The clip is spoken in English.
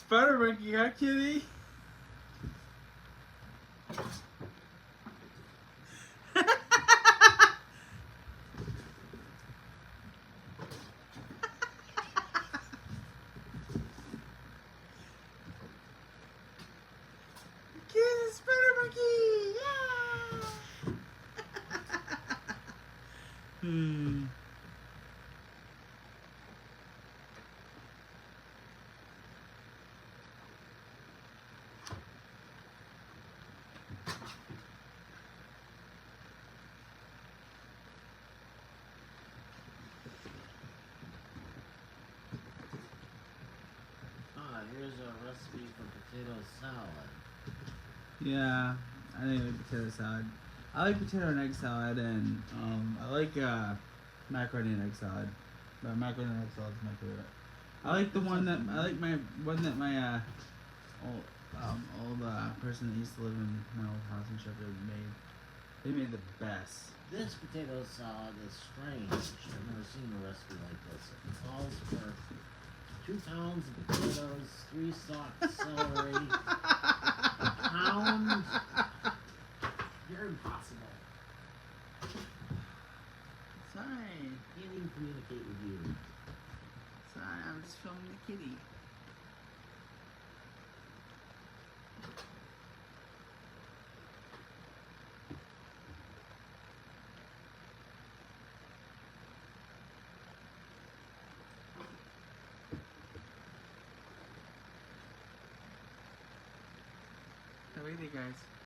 Spider monkey, huh, kitty? Kitty, spider monkey! Yeah! Hmm. Here's a recipe for potato salad. Yeah, I think I like potato salad. I like potato and egg salad, and I like macaroni and egg salad. But macaroni and egg salad is my favorite. I like the one that my old person that used to live in my old house in Sheffield made. They made the best. This potato salad is strange. I've never seen a recipe like this. It calls for 2 pounds of potatoes, 3 stalks celery, a pound. You're impossible. Sorry, Can't even communicate with you. sorry, I'm just filming the kitty. Have a good day, guys.